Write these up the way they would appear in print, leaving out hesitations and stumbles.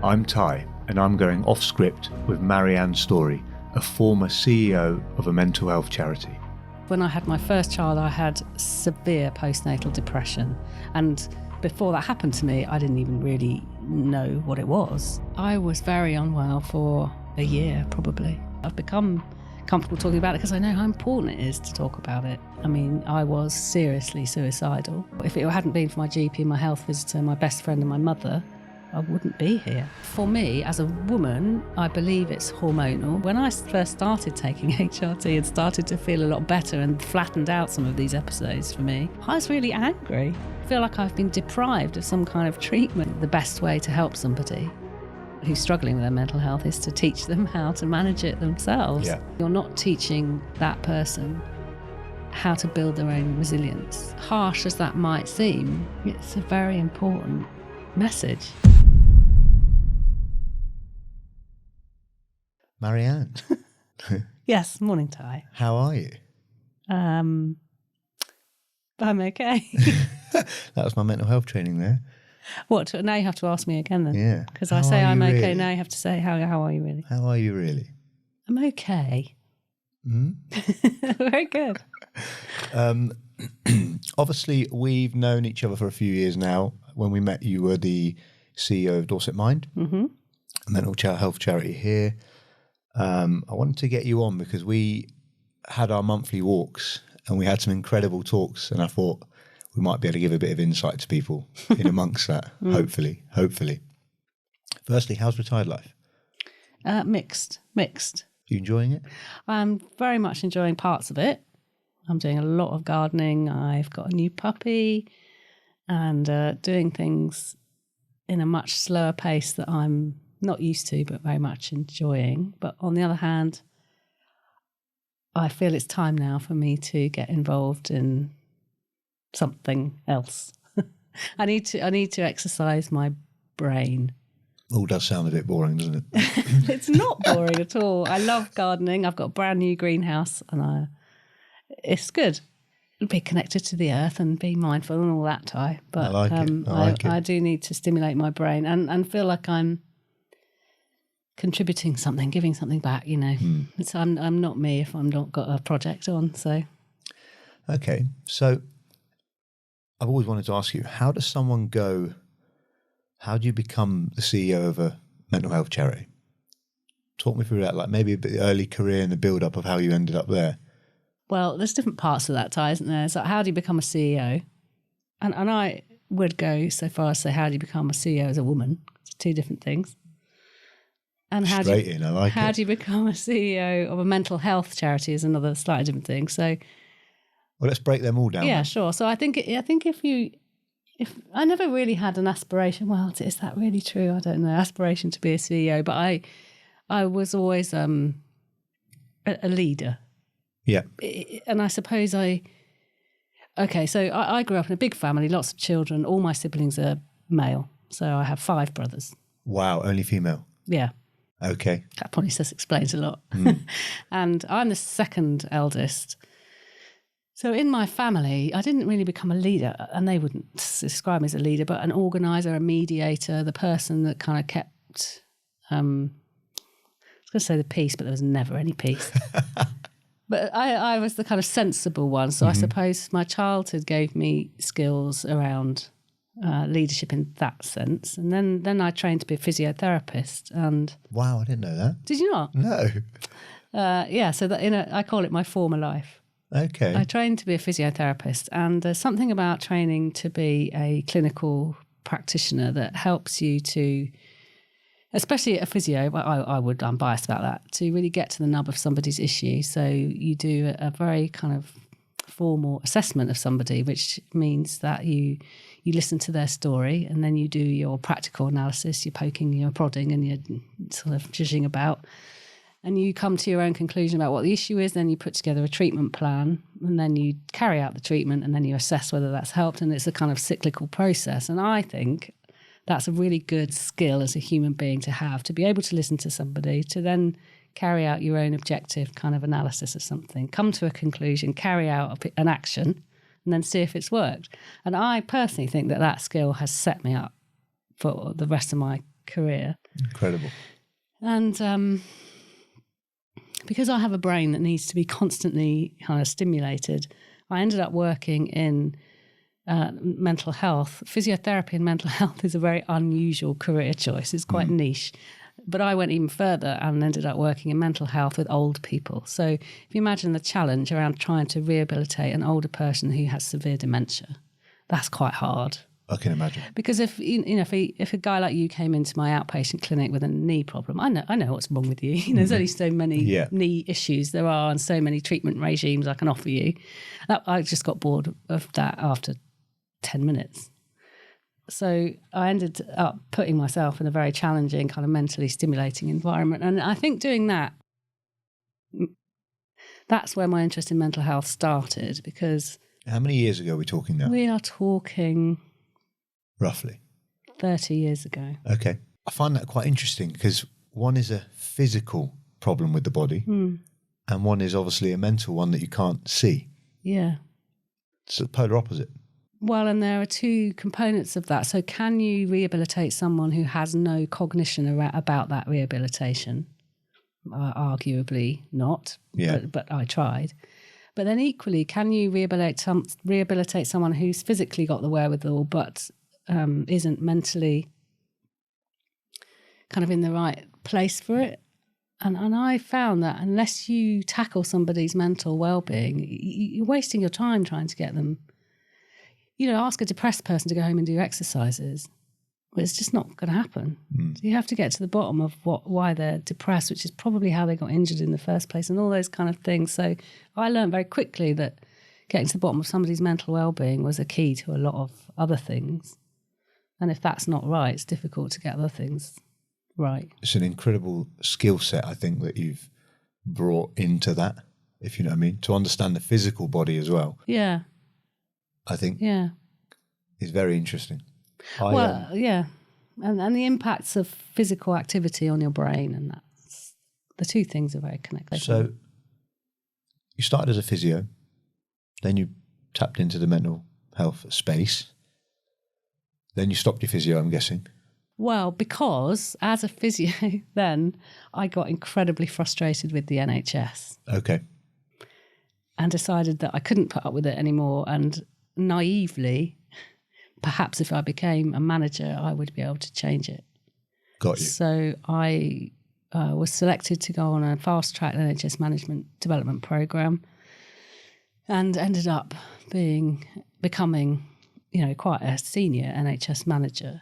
I'm Ty, and I'm going off script with Marianne Storey, a former CEO of a mental health charity. When I had my first child, I had severe postnatal depression. And before that happened to me, I didn't even really know what it was. I was very unwell for a year, probably. I've become comfortable talking about it because I know how important it is to talk about it. I mean, I was seriously suicidal. If it hadn't been for my GP, my health visitor, my best friend and my mother, I wouldn't be here. For me, as a woman, I believe it's hormonal. When I first started taking HRT and started to feel a lot better and flattened out some of these episodes for me, I was really angry. I feel like I've been deprived of some kind of treatment. The best way to help somebody who's struggling with their mental health is to teach them how to manage it themselves. Yeah. You're not teaching that person how to build their own resilience. Harsh as that might seem, it's a very important message. Marianne. Yes, morning, Ty. How are you? I'm okay. That was my mental health training there. What? Now you have to ask me again then. Yeah. Because How I say are I'm you okay. really? Now you have to say, how are you really? How are you really? I'm okay. Very good. Obviously, we've known each other for a few years now. When we met, you were the CEO of Dorset Mind, a mental health charity here. I wanted to get you on because we had our monthly walks and we had some incredible talks, and I thought we might be able to give a bit of insight to people in amongst that, hopefully. Firstly, how's retired life? Mixed. Are you enjoying it? I'm very much enjoying parts of it. I'm doing a lot of gardening. I've got a new puppy and doing things in a much slower pace that I'm not used to, but very much enjoying. But on the other hand, I feel it's time now for me to get involved in something else. I need to exercise my brain. All does sound a bit boring, doesn't it? It's not boring at all. I love gardening. I've got a brand new greenhouse and it's good. Be connected to the earth and be mindful and all that, Ty. But I like it. I do need to stimulate my brain and feel like I'm contributing something, giving something back, you know. I'm not me if I'm not got a project on, so. Okay, so I've always wanted to ask you, how do you become the CEO of a mental health charity? Talk me through that, like maybe a bit early career and the build-up of how you ended up there. Well, there's different parts of that, Ty, isn't there? So how do you become a CEO? And I would go so far as to say, how do you become a CEO as a woman? It's two different things. And I like it. How do you become a CEO of a mental health charity is another slightly different thing. So, well, let's break them all down. Yeah, then. sure. So I think if I never really had an aspiration. Well, is that really true? I don't know. Aspiration to be a CEO, but I was always a leader. Yeah. And I suppose so I grew up in a big family, lots of children. All my siblings are male. So I have 5 brothers. Wow, only female. Yeah. Okay. That probably just explains a lot. And I'm the second eldest. So in my family, I didn't really become a leader, and they wouldn't describe me as a leader, but an organizer, a mediator, the person that kind of kept, I was going to say the peace, but there was never any peace. But I was the kind of sensible one. So I suppose my childhood gave me skills around leadership in that sense. And then I trained to be a physiotherapist. And wow, I didn't know that. Did you not? No. Yeah, so that I call it my former life. Okay. I trained to be a physiotherapist, and there's something about training to be a clinical practitioner that helps you to, especially a physio, I'm biased about that, to really get to the nub of somebody's issue. So you do a very kind of formal assessment of somebody, which means that you listen to their story and then you do your practical analysis, you're poking, you're prodding, and you're sort of judging about. And you come to your own conclusion about what the issue is, then you put together a treatment plan, and then you carry out the treatment, and then you assess whether that's helped, and it's a kind of cyclical process. And I think that's a really good skill as a human being to have, to be able to listen to somebody, to then carry out your own objective kind of analysis of something, come to a conclusion, carry out an action, and then see if it's worked. And I personally think that skill has set me up for the rest of my career. Incredible. And because I have a brain that needs to be constantly kind of stimulated, I ended up working in mental health. Physiotherapy and mental health is a very unusual career choice. It's quite niche. But I went even further and ended up working in mental health with old people. So if you imagine the challenge around trying to rehabilitate an older person who has severe dementia, that's quite hard. I can imagine. Because if a guy like you came into my outpatient clinic with a knee problem, I know what's wrong with you. There's only so many knee issues there are, and so many treatment regimes I can offer you. I just got bored of that after 10 minutes. So I ended up putting myself in a very challenging, kind of mentally stimulating environment. And I think doing that's where my interest in mental health started, because... How many years ago are we talking now? We are talking... Roughly? 30 years ago. Okay. I find that quite interesting, because one is a physical problem with the body and one is obviously a mental one that you can't see. Yeah. It's the polar opposite. Well, and there are two components of that. So can you rehabilitate someone who has no cognition about that rehabilitation? Arguably not, but I tried. But then equally, can you rehabilitate someone who's physically got the wherewithal but isn't mentally kind of in the right place for it? And I found that unless you tackle somebody's mental well-being, you're wasting your time trying to get them... ask a depressed person to go home and do exercises. Well, it's just not going to happen. So you have to get to the bottom of why they're depressed, which is probably how they got injured in the first place, and all those kind of things. So I learned very quickly that getting to the bottom of somebody's mental well-being was a key to a lot of other things. And if that's not right, it's difficult to get other things right. It's an incredible skill set, I think, that you've brought into that, if you know what I mean, to understand the physical body as well. Yeah. I think is very interesting. And the impacts of physical activity on your brain, and that's the two things are very connected. So you started as a physio, then you tapped into the mental health space, then you stopped your physio, I'm guessing. Well, because as a physio then I got incredibly frustrated with the NHS. Okay. And decided that I couldn't put up with it anymore, and naively, perhaps if I became a manager, I would be able to change it. Got you. So I was selected to go on a fast-track NHS management development program, and ended up becoming, quite a senior NHS manager.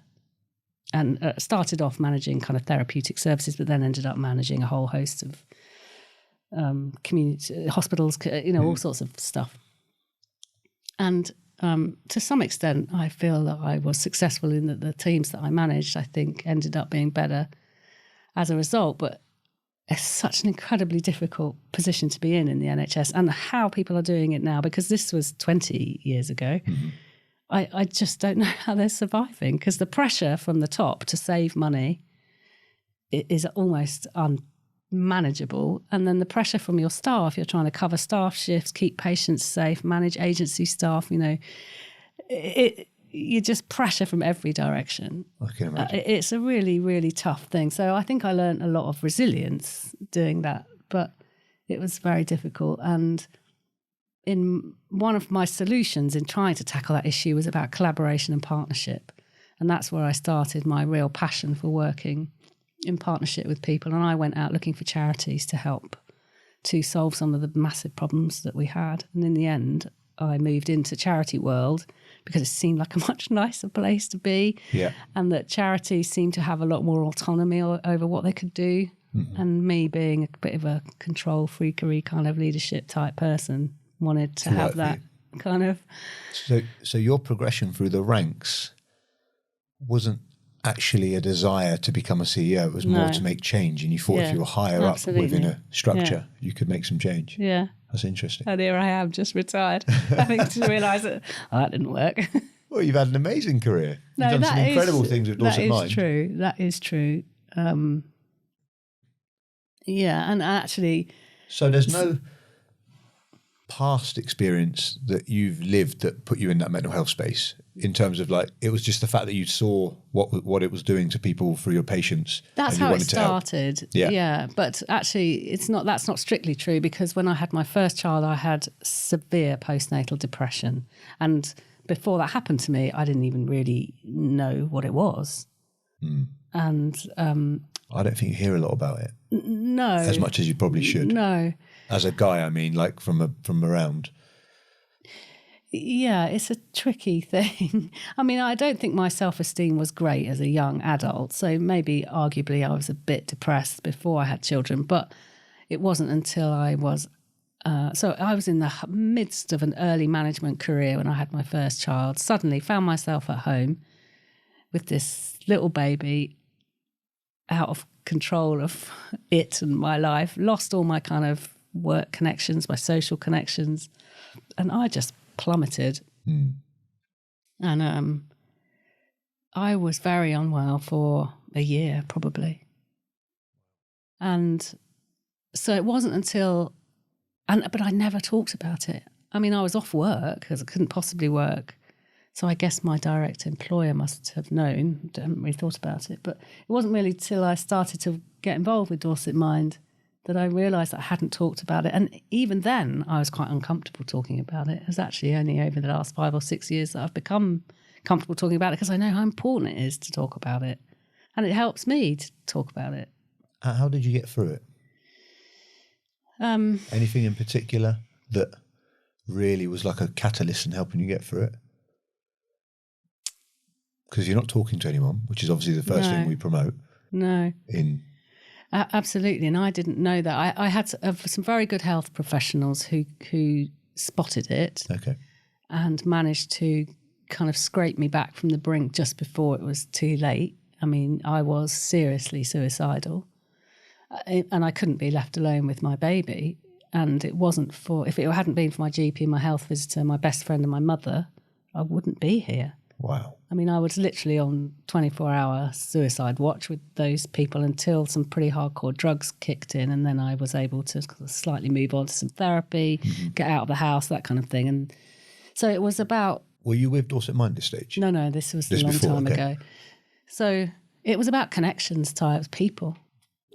And started off managing kind of therapeutic services, but then ended up managing a whole host of community hospitals, all sorts of stuff. And to some extent, I feel that I was successful in that the teams that I managed, I think, ended up being better as a result. But it's such an incredibly difficult position to be in the NHS, and how people are doing it now, because this was 20 years ago. Mm-hmm. I just don't know how they're surviving, because the pressure from the top to save money is almost unmanageable. And then the pressure from your staff, you're trying to cover staff shifts, keep patients safe, manage agency staff, you just pressure from every direction. I can imagine. It's a really, really tough thing. So I think I learned a lot of resilience doing that, but it was very difficult. And in one of my solutions in trying to tackle that issue was about collaboration and partnership. And that's where I started my real passion for working in partnership with people. And I went out looking for charities to help to solve some of the massive problems that we had. And in the end, I moved into charity world because it seemed like a much nicer place to be. Yeah. And that charities seemed to have a lot more autonomy over what they could do. Mm-hmm. And me being a bit of a control freakery kind of leadership type person, wanted to have that kind of... So your progression through the ranks wasn't actually a desire to become a CEO. It was more to make change, and you thought if you were higher up within a structure, you could make some change. Yeah. That's interesting. And here I am, just retired, having to realise that that didn't work. Well, you've had an amazing career. You've done some incredible things with Dorset Mind. That is true. And actually... So there's no... past experience that you've lived that put you in that mental health space, in terms of like, it was just the fact that you saw what it was doing to people through your patients? That's and you how it wanted to help? started. Yeah. But actually, that's not strictly true, because when I had my first child, I had severe postnatal depression. And before that happened to me, I didn't even really know what it was. And I don't think you hear a lot about it. No. As much as you probably should. No. As a guy, I mean, like from around. Yeah, it's a tricky thing. I mean, I don't think my self-esteem was great as a young adult. So maybe arguably I was a bit depressed before I had children, but it wasn't until I was so I was in the midst of an early management career when I had my first child. Suddenly found myself at home with this little baby, out of control of it and my life, lost all my kind of work connections, my social connections, and I just plummeted. And I was very unwell for a year probably. And so it wasn't until, but I never talked about it. I mean, I was off work because I couldn't possibly work. So I guess my direct employer must have known. I hadn't really thought about it. But it wasn't really till I started to get involved with Dorset Mind that I realised I hadn't talked about it. And even then, I was quite uncomfortable talking about it. It was actually only over the last 5 or 6 years that I've become comfortable talking about it, because I know how important it is to talk about it. And it helps me to talk about it. How did you get through it? Anything in particular that really was like a catalyst in helping you get through it? Because you're not talking to anyone, which is obviously the first thing we promote. No. Absolutely. And I didn't know that. I had some very good health professionals who spotted it. Okay. And managed to kind of scrape me back from the brink just before it was too late. I mean, I was seriously suicidal. And I couldn't be left alone with my baby. And it wasn't if it hadn't been for my GP, my health visitor, my best friend and my mother, I wouldn't be here. Wow. I mean, I was literally on 24-hour suicide watch with those people until some pretty hardcore drugs kicked in, and then I was able to slightly move on to some therapy, get out of the house, that kind of thing. And so it was about... Were you with Dorset Mind at this stage? No, this was a long time ago. So it was about connections, types, people.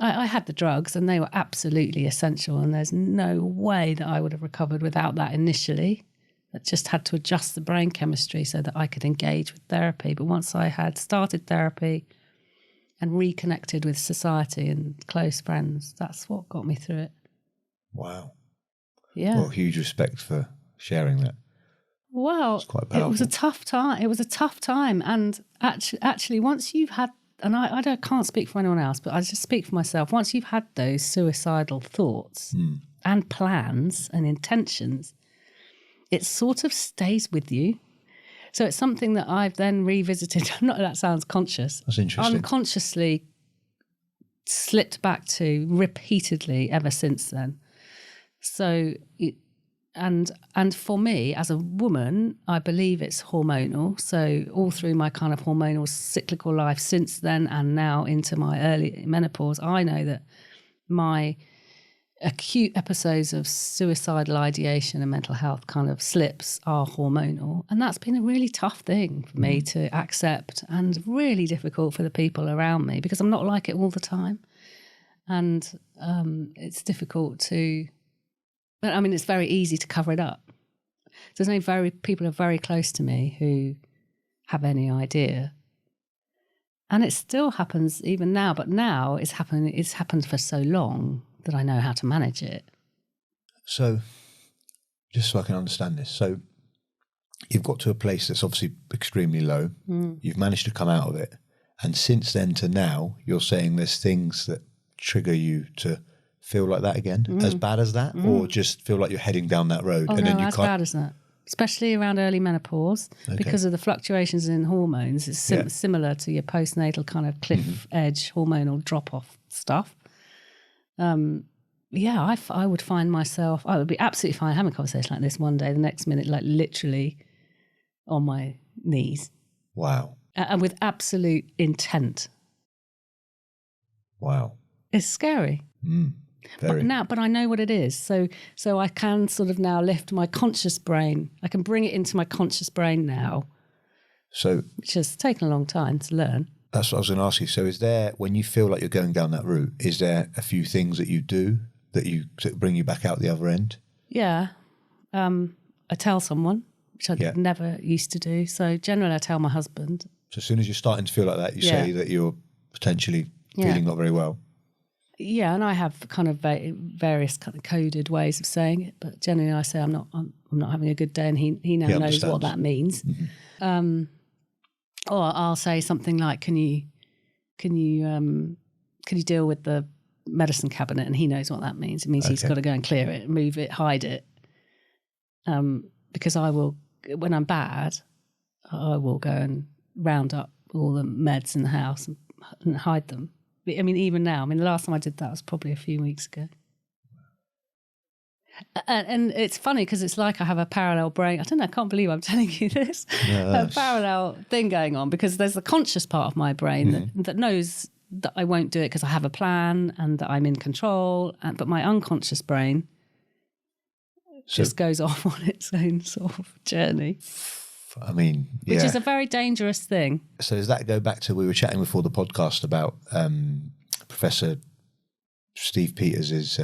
I had the drugs and they were absolutely essential, and there's no way that I would have recovered without that initially. That just had to adjust the brain chemistry so that I could engage with therapy. But once I had started therapy and reconnected with society and close friends, that's what got me through it. Wow. Yeah. Well, huge respect for sharing that. Well, it's quite powerful. It was a tough time. It was a tough time. And actually once you've had, and I can't speak for anyone else, but I just speak for myself. Once you've had those suicidal thoughts and plans and intentions, it sort of stays with you. So it's something that I've then revisited. Not that sounds conscious. That's interesting. Unconsciously slipped back to repeatedly ever since then. So, and for me as a woman, I believe it's hormonal. So all through my kind of hormonal cyclical life since then and now into my early menopause, I know that my acute episodes of suicidal ideation and mental health kind of slips are hormonal. And that's been a really tough thing for me to accept, and really difficult for the people around me, because I'm not like it all the time. And it's difficult to, but I mean, it's very easy to cover it up. There's no people who are very close to me who have any idea. And it still happens even now, but now it's happened for so long that I know how to manage it. So, just so I can understand this, so you've got to a place that's obviously extremely low. You've managed to come out of it. And since then to now, you're saying there's things that trigger you to feel like that again, as bad as that, or just feel like you're heading down that road? And then you as bad as that. Especially around early menopause, because of the fluctuations in hormones. It's similar to your postnatal kind of cliff edge hormonal drop-off stuff. I would find myself, I would be absolutely fine having a conversation like this one day, the next minute, like literally on my knees. Wow. And with absolute intent. Wow. It's scary. Very. But I know what it is. So I can sort of now lift my conscious brain. I can bring it into my conscious brain now. So, which has taken a long time to learn. That's what I was going to ask you. So is there, when you feel like you're going down that route, is there a few things that you do that you sort of bring you back out the other end? Yeah. I tell someone, which I never used to do. So generally I tell my husband. So as soon as you're starting to feel like that, you say that you're potentially feeling not very well. Yeah, and I have kind of various kind of coded ways of saying it, but generally I say I'm not having a good day, and he now knows what that means. Mm-hmm. Or I'll say something like, "Can you deal with the medicine cabinet?" And he knows what that means. It means he's got to go and clear it, move it, hide it. Because I will, when I'm bad, I will go and round up all the meds in the house and hide them. I mean, even now, the last time I did that was probably a few weeks ago. And it's funny because it's like I have a parallel brain. I don't know, I can't believe I'm telling you this. A parallel thing going on, because there's the conscious part of my brain that knows that I won't do it because I have a plan and that I'm in control. But my unconscious brain just goes off on its own sort of journey. Which is a very dangerous thing. So does that go back to, we were chatting before the podcast about Professor Steve Peters'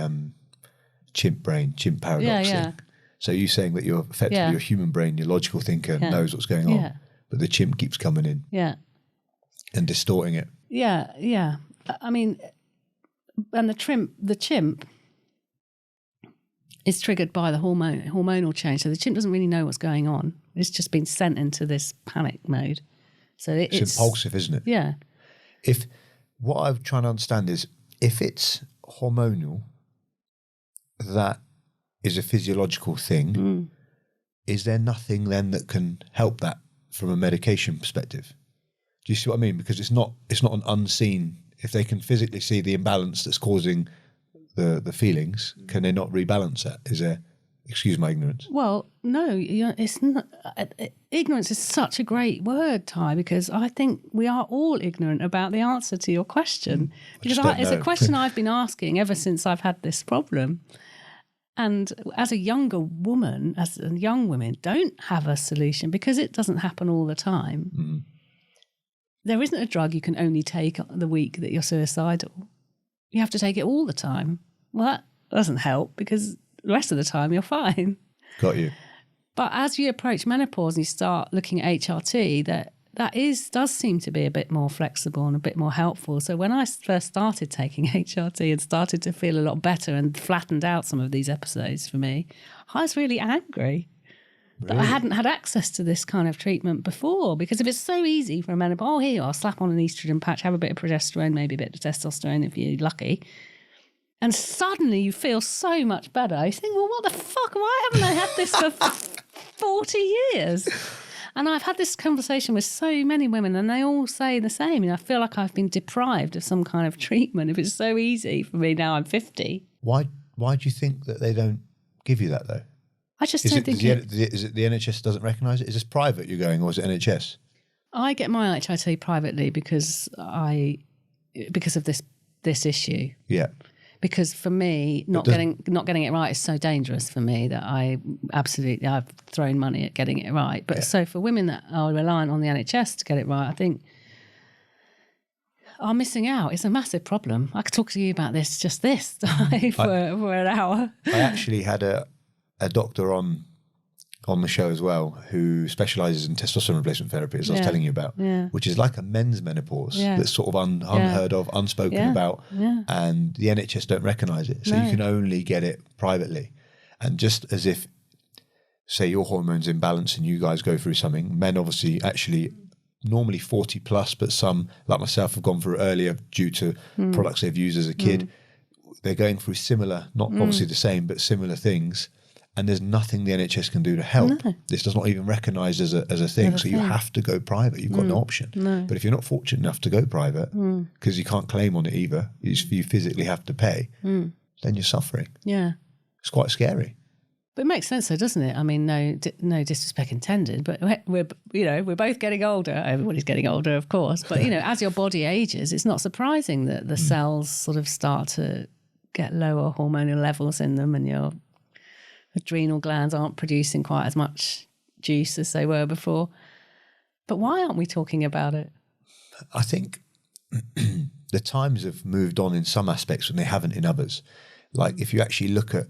chimp paradox thing. So you're saying that you're effectively your human brain, your logical thinker knows what's going on, but the chimp keeps coming in and distorting it. Yeah. And the chimp is triggered by the hormonal change. So the chimp doesn't really know what's going on. It's just been sent into this panic mode. So it's impulsive, isn't it? Yeah. If what I'm trying to understand is, if it's hormonal, that is a physiological thing. Is there nothing then that can help that from a medication perspective? Do you see what I mean? Because it's not an unseen. If they can physically see the imbalance that's causing the feelings, can they not rebalance that? Is there? Excuse my ignorance. Well, no, it's not. Ignorance is such a great word, Ty, because I think we are all ignorant about the answer to your question. Because it's a question I've been asking ever since I've had this problem. And as a younger woman, as young women don't have a solution because it doesn't happen all the time. There isn't a drug you can only take the week that you're suicidal. You have to take it all the time. Well, that doesn't help because the rest of the time you're fine. Got you. But as you approach menopause and you start looking at HRT, that does seem to be a bit more flexible and a bit more helpful. So when I first started taking HRT and started to feel a lot better and flattened out some of these episodes for me, I was really angry that I hadn't had access to this kind of treatment before. Because if it's so easy for a menopause, here you are, slap on an estrogen patch, have a bit of progesterone, maybe a bit of testosterone if you're lucky, and suddenly you feel so much better. You think, well, what the fuck? Why haven't I had this for 40 years? And I've had this conversation with so many women and they all say the same. And I feel like I've been deprived of some kind of treatment. If it's so easy for me now, I'm 50. Why do you think that they don't give you that though? I just don't think is it the NHS doesn't recognise it? Is this private you're going, or is it NHS? I get my HRT privately because of this issue. Yeah. Because for me, not getting it right is so dangerous for me that I've thrown money at getting it right. But so for women that are reliant on the NHS to get it right, I think are missing out. It's a massive problem. I could talk to you about this for an hour. I actually had a doctor on the show as well who specialises in testosterone replacement therapy, as I was telling you about, which is like a men's menopause that's sort of unheard of, unspoken about, and the NHS don't recognise it. So you can only get it privately. And just as if, say, your hormones imbalance and you guys go through something, men obviously actually normally 40 plus, but some, like myself, have gone through earlier due to products they've used as a kid. They're going through similar, not obviously the same, but similar things. And there's nothing the NHS can do to help. No. This does not even recognise as a thing. So you have to go private. You've got no option. No. But if you're not fortunate enough to go private, because you can't claim on it either, you physically have to pay, then you're suffering. Yeah. It's quite scary. But it makes sense though, doesn't it? I mean, no disrespect intended, but we're both getting older. Everybody's getting older, of course. But, as your body ages, it's not surprising that the cells sort of start to get lower hormonal levels in them and your adrenal glands aren't producing quite as much juice as they were before. But why aren't we talking about it? I think the times have moved on in some aspects when they haven't in others. Like if you actually look at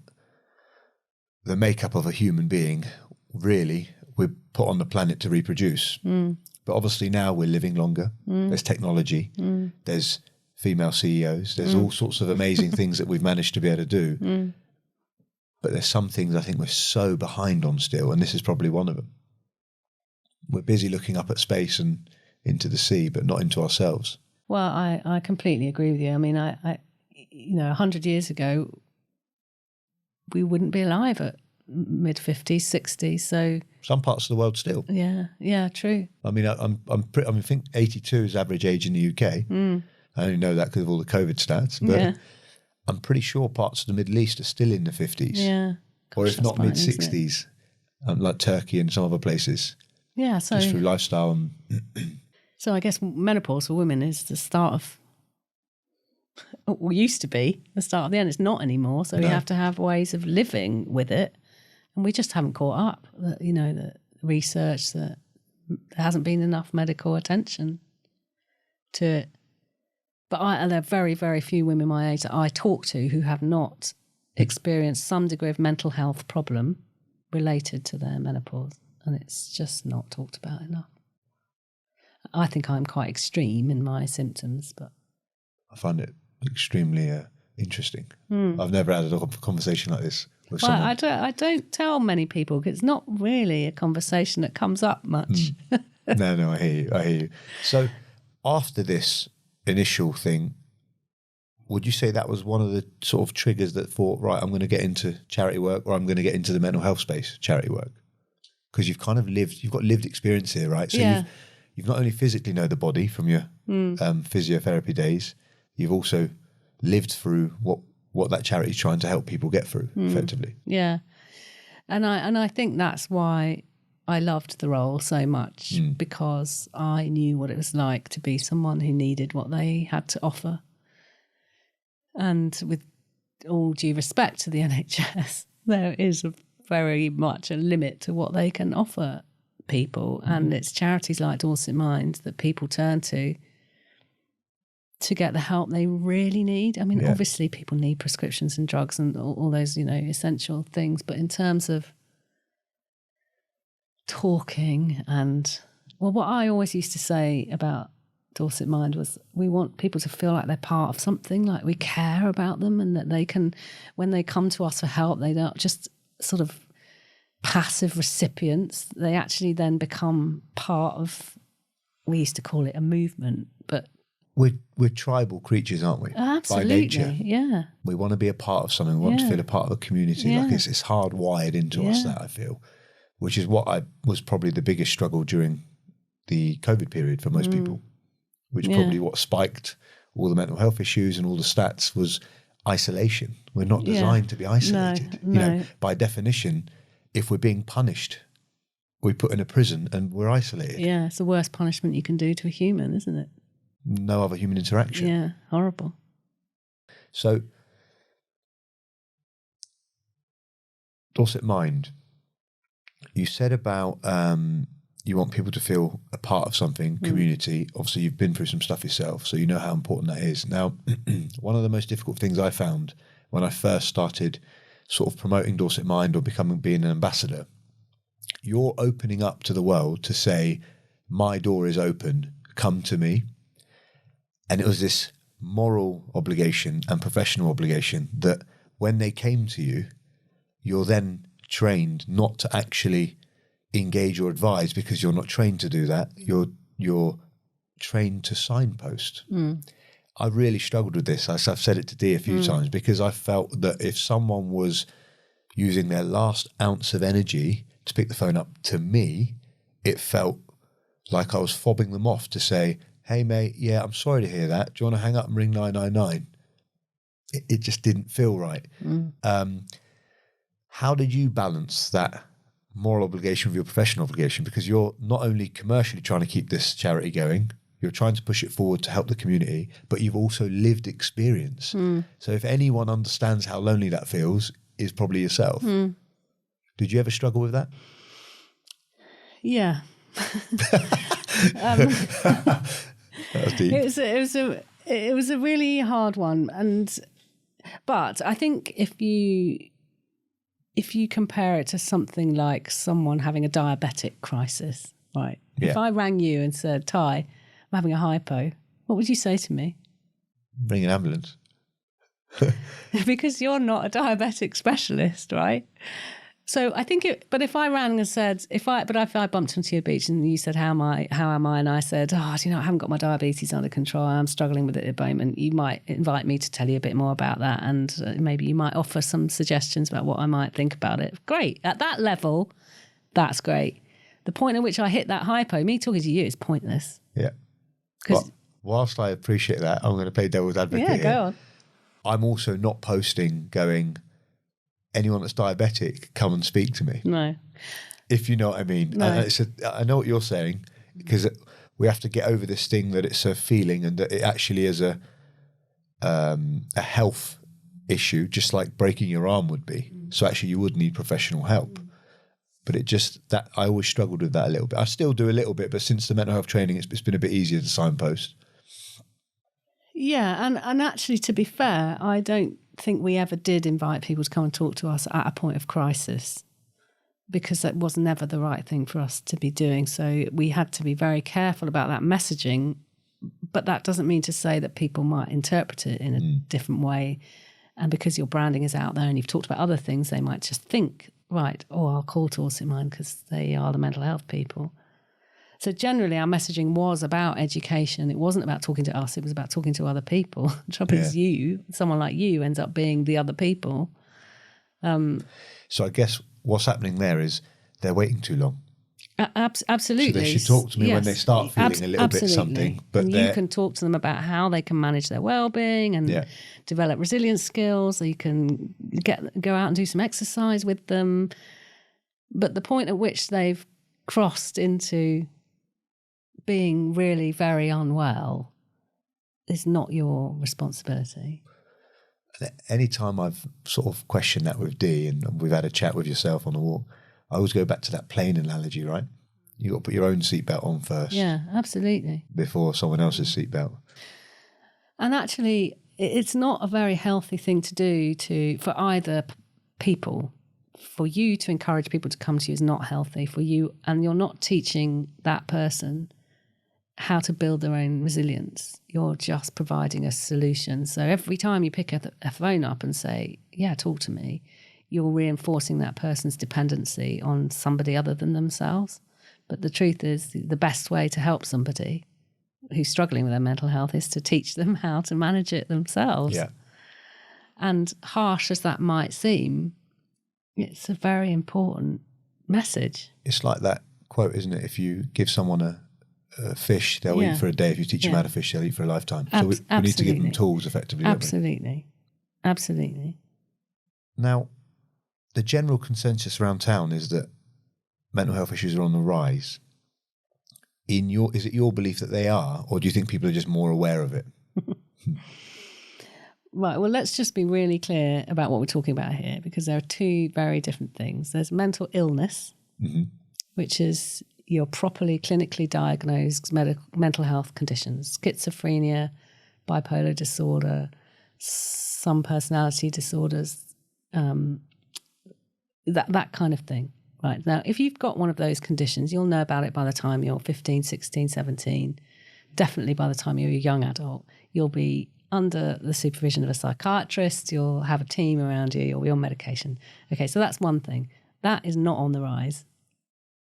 the makeup of a human being, really, we're put on the planet to reproduce. But obviously now we're living longer. There's technology. There's female CEOs. There's all sorts of amazing things that we've managed to be able to do. But there's some things I think we're so behind on still, and this is probably one of them. We're busy looking up at space and into the sea, but not into ourselves. Well, I completely agree with you. I mean, I 100 years ago, we wouldn't be alive at mid-50s, 60s. So some parts of the world still. Yeah, true. I mean, I think 82 is average age in the UK. I only know that because of all the COVID stats, but I'm pretty sure parts of the Middle East are still in the 50s. Yeah. Gosh, or if not mid-60s, like Turkey and some other places. Yeah, so just through lifestyle. And so I guess menopause for women is the start of, or used to be the start of the end. It's not anymore. So we have to have ways of living with it. And we just haven't caught up. The research, that there hasn't been enough medical attention to it. But there are very, very few women my age that I talk to who have not experienced some degree of mental health problem related to their menopause. And it's just not talked about enough. I think I'm quite extreme in my symptoms, but I find it extremely interesting. I've never had a conversation like this with someone. I don't tell many people because it's not really a conversation that comes up much. No, I hear you. So after this initial thing, would you say that was one of the sort of triggers that thought, right, I'm going to get into charity work, or I'm going to get into the mental health space, charity work? Because you've kind of you've got lived experience here, right? So you've not only physically know the body from your physiotherapy days, you've also lived through what that charity is trying to help people get through effectively. Yeah. And I think that's why I loved the role so much, because I knew what it was like to be someone who needed what they had to offer. And with all due respect to the NHS, there is very much a limit to what they can offer people. And it's charities like Dorset Mind that people turn to get the help they really need. I mean, obviously people need prescriptions and drugs and all those, essential things. But in terms of talking and, what I always used to say about Dorset Mind was we want people to feel like they're part of something, like we care about them, and that they can, when they come to us for help, they don't just sort of passive recipients. They actually then become part of, we used to call it a movement, but we're tribal creatures, aren't we? Absolutely, by nature. Yeah. We want to be a part of something. We want to feel a part of a community. Yeah. Like it's hardwired into us, that I feel, which is what was probably the biggest struggle during the COVID period for most people, which probably what spiked all the mental health issues and all the stats was isolation. We're not designed to be isolated. No. By definition, if we're being punished, we're put in a prison and we're isolated. Yeah, it's the worst punishment you can do to a human, isn't it? No other human interaction. Yeah, horrible. So, Dorset Mind, you said about you want people to feel a part of something, community. Obviously, you've been through some stuff yourself, so you know how important that is. Now, one of the most difficult things I found when I first started sort of promoting Dorset Mind or being an ambassador, you're opening up to the world to say, my door is open, come to me. And it was this moral obligation and professional obligation that when they came to you, you're then trained not to actually engage or advise because you're not trained to do that. You're trained to signpost. I really struggled with this. I've said it to Dee a few times because I felt that if someone was using their last ounce of energy to pick the phone up to me, it felt like I was fobbing them off to say, hey, mate, I'm sorry to hear that. Do you want to hang up and ring 999? It just didn't feel right. How did you balance that moral obligation with your professional obligation? Because you're not only commercially trying to keep this charity going, You're trying to push it forward to help the community, but you've also lived experience. So if anyone understands how lonely that feels, is probably yourself. Did you ever struggle with that? Yeah. That was deep. It was a really hard one, but I think if you compare it to something like someone having a diabetic crisis, right? Yeah. If I rang you and said, "Ty, I'm having a hypo," what would you say to me? Bring an ambulance. Because you're not a diabetic specialist, right? So I think but if I rang and said, if I bumped into you at the beach and you said, how am I? And I said, oh, do you know, I haven't got my diabetes under control. I'm struggling with it at the moment. You might invite me to tell you a bit more about that. And maybe you might offer some suggestions about what I might think about it. Great. At that level, that's great. The point at which I hit that hypo, me talking to you is pointless. Yeah. Well, whilst I appreciate that, I'm going to play devil's advocate here. Yeah, go on. I'm also not posting going, anyone that's diabetic, come and speak to me. No. If you know what I mean. No. I know what you're saying, because we have to get over this thing that it's a feeling and that it actually is a health issue, just like breaking your arm would be. So actually you would need professional help. But that I always struggled with that a little bit. I still do a little bit, but since the mental health training, it's been a bit easier to signpost. Yeah, and actually, to be fair, I don't think we ever did invite people to come and talk to us at a point of crisis, because that was never the right thing for us to be doing. So we had to be very careful about that messaging, but that doesn't mean to say that people might interpret it in a different way. And because your branding is out there and you've talked about other things, they might just think, right, I'll call Dorset Mind because they are the mental health people. So generally our messaging was about education. It wasn't about talking to us. It was about talking to other people. The trouble is someone like you ends up being the other people. So I guess what's happening there is they're waiting too long. Absolutely. So they should talk to me when they start feeling a little bit something. But you can talk to them about how they can manage their well-being and develop resilience skills. So you can go out and do some exercise with them. But the point at which they've crossed into being really very unwell is not your responsibility. Anytime I've sort of questioned that with Dee and we've had a chat with yourself on a walk, I always go back to that plane analogy, right? You got to put your own seatbelt on first. Yeah, absolutely. Before someone else's seatbelt. And actually, it's not a very healthy thing to do for either people. For you to encourage people to come to you is not healthy for you, and you're not teaching that person how to build their own resilience. You're just providing a solution. So every time you pick a phone up and say, yeah, talk to me, you're reinforcing that person's dependency on somebody other than themselves. But the truth is, the best way to help somebody who's struggling with their mental health is to teach them how to manage it themselves. Yeah. And harsh as that might seem, it's a very important message. It's like that quote, isn't it? If you give someone a fish, they'll eat for a day. If you teach them how to fish, they'll eat for a lifetime. So we need to give them tools effectively. Absolutely. Absolutely. Now, the general consensus around town is that mental health issues are on the rise. Is it your belief that they are, or do you think people are just more aware of it? Right, well, let's just be really clear about what we're talking about here, because there are two very different things. There's mental illness, which is your properly clinically diagnosed mental health conditions, schizophrenia, bipolar disorder, some personality disorders, that kind of thing. Right, now, if you've got one of those conditions, you'll know about it by the time you're 15, 16, 17. Definitely by the time you're a young adult. You'll be under the supervision of a psychiatrist, you'll have a team around you, you'll be on medication. Okay, so that's one thing. That is not on the rise.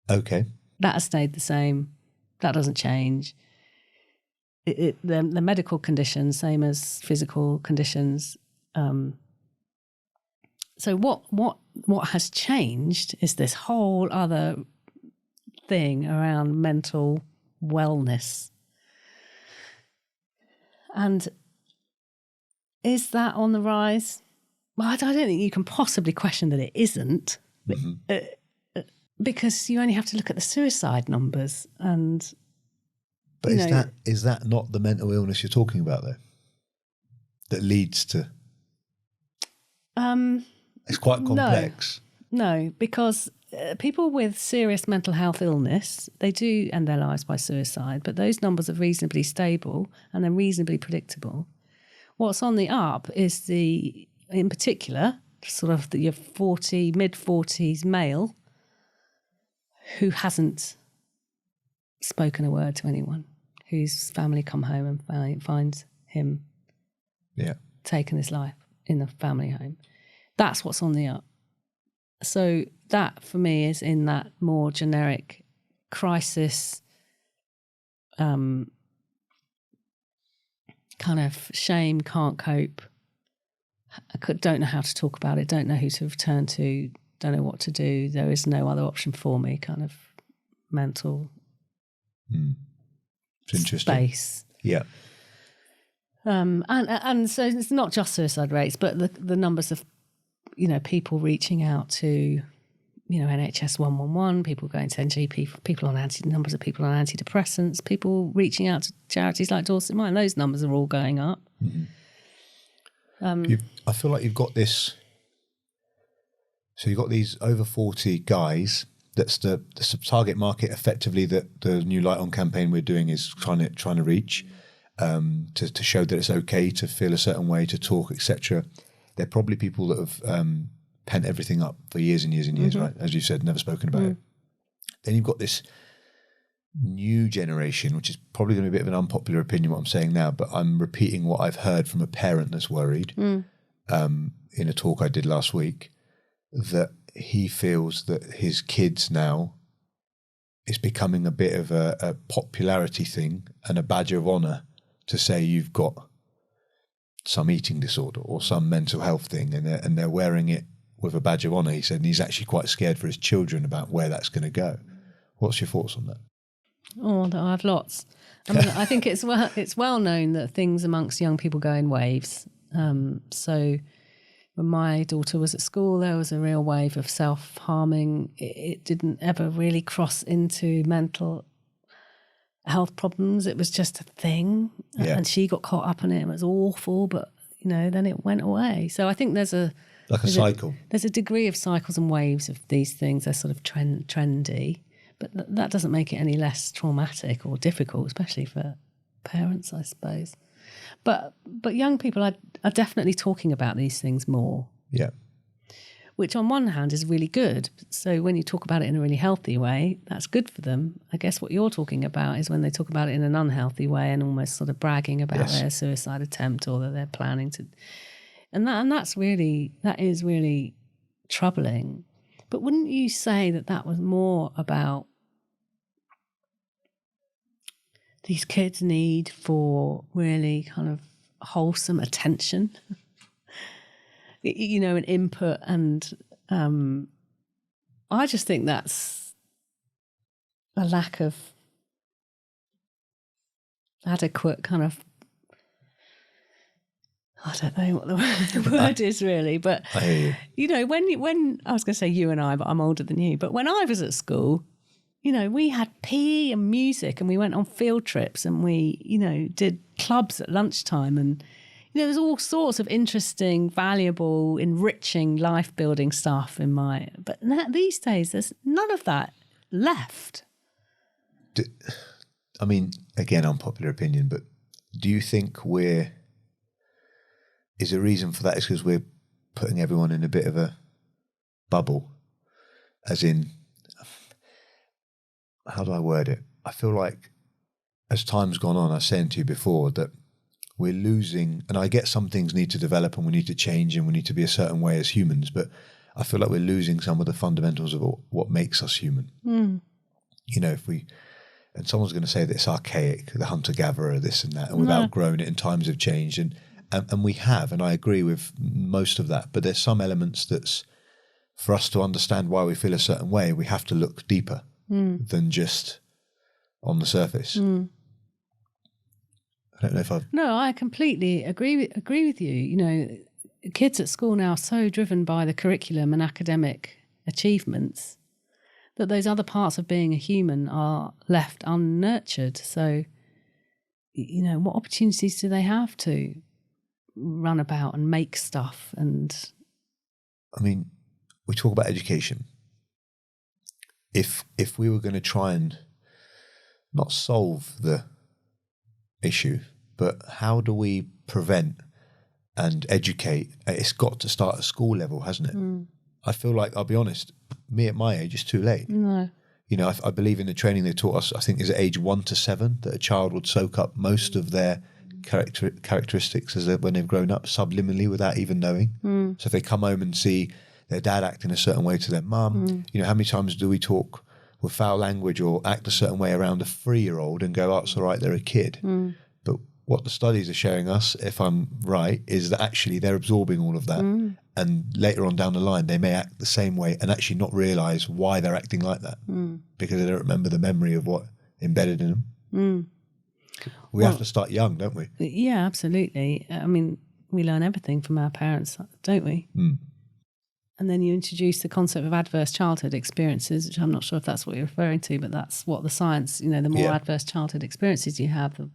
Okay. That has stayed the same. That doesn't change. The medical conditions, same as physical conditions. So what has changed is this whole other thing around mental wellness. And is that on the rise? Well, I don't think you can possibly question that it isn't, because you only have to look at the suicide numbers, and But is that not the mental illness you're talking about, though? That leads to... it's quite complex. No, because people with serious mental health illness, they do end their lives by suicide, but those numbers are reasonably stable and they're reasonably predictable. What's on the up is in particular, sort of your mid-40s male who hasn't spoken a word to anyone, whose family come home and finds him taken his life in the family home. That's what's on the up. So that, for me, is in that more generic crisis, kind of shame, can't cope, don't know how to talk about it, don't know who to return to, don't know what to do, there is no other option for me, kind of mental It's interesting. Space. Yeah. And so it's not just suicide rates, but the numbers of, people reaching out to, NHS 111, people going to NGP, numbers of people on antidepressants, people reaching out to charities like Dorset Mind. Those numbers are all going up. Mm-hmm. I feel like you've got this. So you've got these over 40 guys. That's the target market, effectively, that the New Light On campaign we're doing is trying to reach, to show that it's okay to feel a certain way, to talk, etc. They're probably people that have pent everything up for years and years and years, right? As you said, never spoken about it. Then you've got this new generation, which is probably going to be a bit of an unpopular opinion, what I'm saying now, but I'm repeating what I've heard from a parent that's worried in a talk I did last week, that he feels that his kids now is becoming a bit of a popularity thing and a badge of honour to say you've got some eating disorder or some mental health thing, and they're wearing it with a badge of honour, he said, and he's actually quite scared for his children about where that's going to go. What's your thoughts on that? Oh, I have lots. I mean, I think it's well known that things amongst young people go in waves. So when my daughter was at school, there was a real wave of self-harming. It didn't ever really cross into mental health problems. It was just a thing. Yeah. And she got caught up in it. It was awful, but, then it went away. So I think there's a cycle. There's a degree of cycles and waves of these things. They're sort of trendy. But that doesn't make it any less traumatic or difficult, especially for parents, I suppose. But young people are definitely talking about these things more. Yeah. Which on one hand is really good. So when you talk about it in a really healthy way, that's good for them. I guess what you're talking about is when they talk about it in an unhealthy way and almost sort of bragging about their suicide attempt or that they're planning to. And that is really troubling. But wouldn't you say that was more about these kids' need for really kind of wholesome attention, and input? And I just think that's a lack of adequate kind of, I don't know what the word is really, but I hear you. When I was going to say you and I, but I'm older than you. But when I was at school, we had PE and music, and we went on field trips, and we, did clubs at lunchtime, and there was all sorts of interesting, valuable, enriching, life-building stuff But these days, there's none of that left. I mean, again, unpopular opinion, but do you think is the reason for that is because we're putting everyone in a bit of a bubble? As in, how do I word it? I feel like as time's gone on, I was saying to you before that we're losing, and I get some things need to develop and we need to change and we need to be a certain way as humans, but I feel like we're losing some of the fundamentals of what makes us human. And someone's going to say that it's archaic, the hunter-gatherer, this and that, and we've outgrown it and times have changed. And we have, and I agree with most of that, but there's some elements that's, for us to understand why we feel a certain way, we have to look deeper than just on the surface. I don't know if I've... No, I completely agree with you. Kids at school now are so driven by the curriculum and academic achievements that those other parts of being a human are left unnurtured. So what opportunities do they have to run about and make stuff? And I mean, we talk about education. If we were going to try and not solve the issue, but how do we prevent and educate? It's got to start at school level, hasn't it? I feel like, I'll be honest, me at my age, it's too late. No. I believe in the training they taught us, I think is at age 1 to 7, that a child would soak up most of their characteristics when they've grown up subliminally without even knowing. So if they come home and see their dad acting a certain way to their mum, how many times do we talk with foul language or act a certain way around a 3-year-old and go, oh, it's all right, they're a kid. But what the studies are showing us, if I'm right, is that actually they're absorbing all of that. And later on down the line, they may act the same way and actually not realise why they're acting like that because they don't remember the memory of what embedded in them. We have to start young, don't we? Yeah, absolutely. I mean, we learn everything from our parents, don't we? And then you introduce the concept of adverse childhood experiences, which I'm not sure if that's what you're referring to, but that's what the science, the more adverse childhood experiences you have, the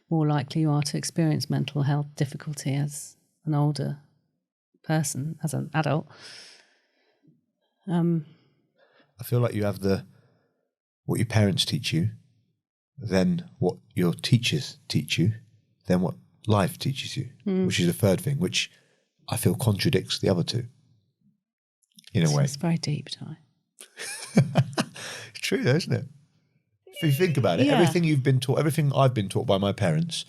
more likely you are to experience mental health difficulty as an older person, as an adult. I feel like you have what your parents teach you, then what your teachers teach you, then what life teaches you, which is the third thing, which I feel contradicts the other two. In a way. It's very deep, Ty. It's true though, isn't it? If you think about it, everything you've been taught, everything I've been taught by my parents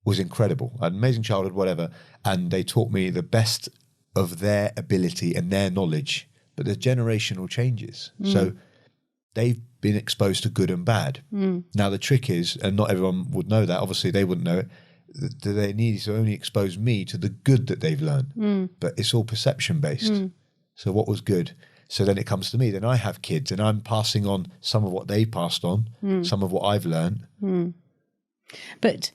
was incredible. I had an amazing childhood, whatever, and they taught me the best of their ability and their knowledge, but the generational changes. So they've been exposed to good and bad. Now the trick is, and not everyone would know that, obviously they wouldn't know it, that they need to only expose me to the good that they've learned. But it's all perception based. So what was good? So then it comes to me. Then I have kids and I'm passing on some of what they passed on, some of what I've learned. But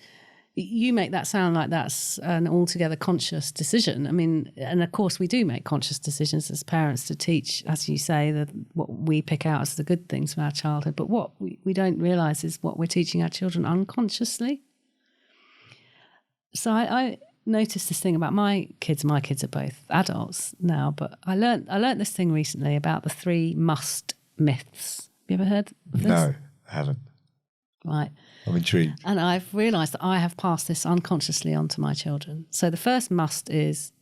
you make that sound like that's an altogether conscious decision. I mean, and of course we do make conscious decisions as parents to teach, as you say, what we pick out as the good things from our childhood. But what we don't realise is what we're teaching our children unconsciously. So I noticed this thing about my kids. My kids are both adults now, but I learnt this thing recently about the 3 must myths. Have you ever heard of this? No, I haven't. Right. I'm intrigued. And I've realised that I have passed this unconsciously on to my children. So the first must is,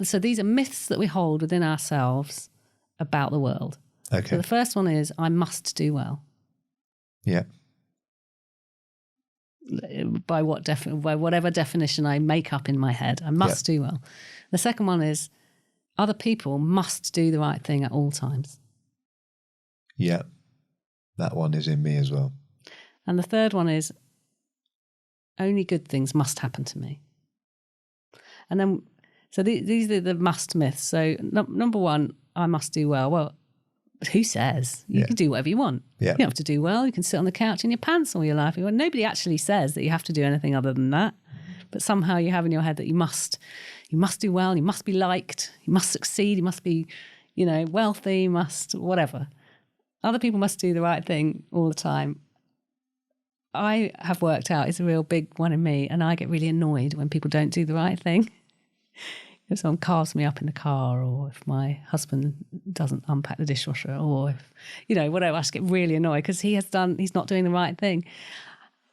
so these are myths that we hold within ourselves about the world. Okay. So the first one is, I must do well. Yeah. By whatever definition I make up in my head, I must do well. The second one is, other people must do the right thing at all times. Yeah, that one is in me as well. And the third one is, only good things must happen to me. And then, so these are the must myths. So number one, I must do well. Well, who says? You can do whatever you want. Yeah. You don't have to do well. You can sit on the couch in your pants all your life. Nobody actually says that you have to do anything other than that. But somehow you have in your head that you must do well, you must be liked, you must succeed, you must be, wealthy, you must whatever. Other people must do the right thing all the time. I have worked out it's a real big one in me, and I get really annoyed when people don't do the right thing. If someone carves me up in the car, or if my husband doesn't unpack the dishwasher, or if, whatever, I just get really annoyed because he's not doing the right thing.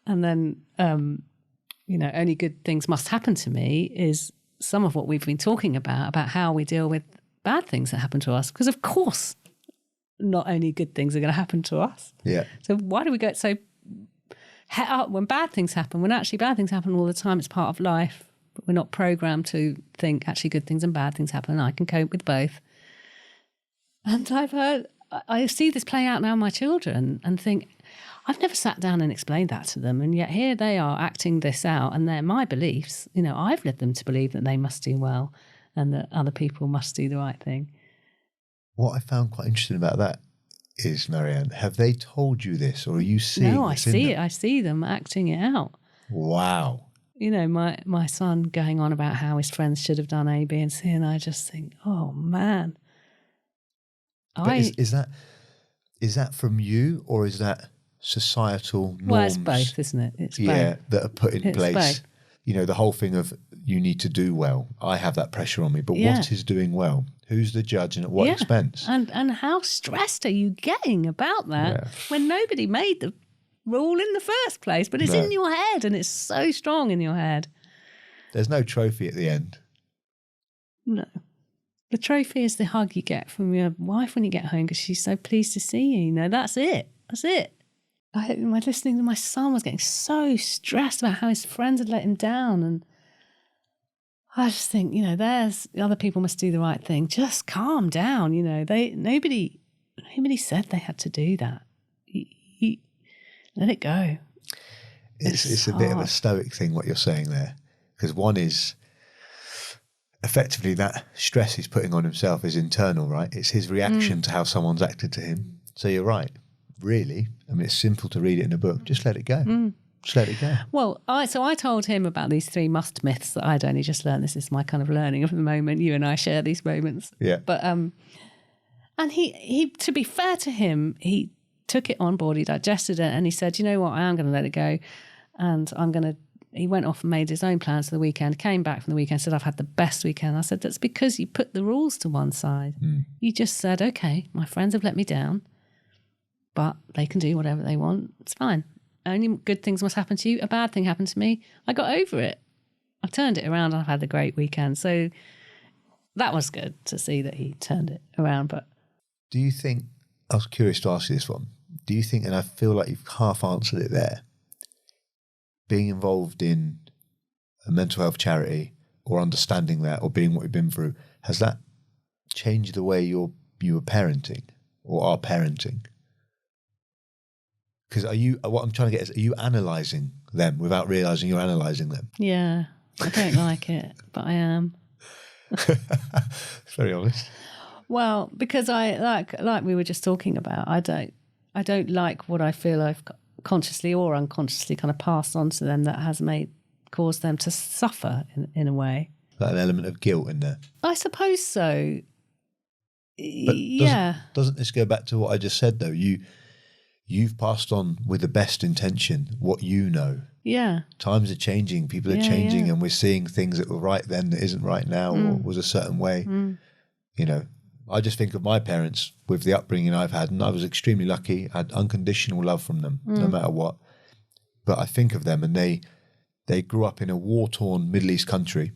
And then, only good things must happen to me is some of what we've been talking about how we deal with bad things that happen to us. Because of course, not only good things are going to happen to us. Yeah. So why do we get so het up when bad things happen, when actually bad things happen all the time? It's part of life. But we're not programmed to think actually good things and bad things happen and I can cope with both. And I see this play out now in my children and think, I've never sat down and explained that to them, and yet here they are acting this out, and they're my beliefs. I've led them to believe that they must do well and that other people must do the right thing. What I found quite interesting about that is, Marianne, have they told you this, or are you seeing No, I this see it. I see them acting it out. Wow. My son going on about how his friends should have done A, B, and C, and I just think, oh man. But is that from you, or is that societal norms. Well, it's both, isn't it? It's both. That are put in It's place. both. You know, the whole thing of you need to do well. I have that pressure on me, but what is doing well? Who's the judge and at what expense? And how stressed are you getting about that when nobody made the rule in the first place? But it's in your head, and it's so strong in your head. There's no trophy at the end. No. The trophy is the hug you get from your wife when you get home because she's so pleased to see you. You know, that's it. That's it. Listening to my son was getting so stressed about how his friends had let him down, and I just think, you know, there's other people must do the right thing. Just calm down. You know, nobody said they had to do that. You let it go. It's a bit of a stoic thing what you're saying there, because one is effectively that stress he's putting on himself is internal, right? It's his reaction to how someone's acted to him. So you're right. Really, I mean, it's simple to read it in a book. Just let it go. Just let it go. Well, I told him about these 3 must myths that I'd only just learned. This is my kind of learning of the moment. You and I share these moments. Yeah. But and he to be fair to him, he took it on board. He digested it, and he said, "You know what? I am going to let it go, and I'm going to." He went off and made his own plans for the weekend. Came back from the weekend, said, "I've had the best weekend." I said, "That's because you put the rules to one side. You just said, okay, my friends have let me down, but they can do whatever they want. It's fine. Only good things must happen to you. A bad thing happened to me. I got over it. I've turned it around. I've had a great weekend." So that was good to see that he turned it around. But do you think, I was curious to ask you this one, do you think, and I feel like you've half answered it there, being involved in a mental health charity or understanding that or being what you've been through, has that changed the way you were parenting or are parenting? Because what I'm trying to get is, are you analysing them without realising you're analysing them? yeah, I don't like it, but I am. Very honest. Well, because I like we were just talking about, I don't like what I feel I've consciously or unconsciously kind of passed on to them that has caused them to suffer in a way. Like an element of guilt in there. I suppose so. But doesn't this go back to what I just said though? You've passed on with the best intention what you know. Yeah. Times are changing, people are changing, and we're seeing things that were right then that isn't right now or was a certain way. You know, I just think of my parents with the upbringing I've had, and I was extremely lucky. I had unconditional love from them, no matter what. But I think of them, and they grew up in a war-torn Middle East country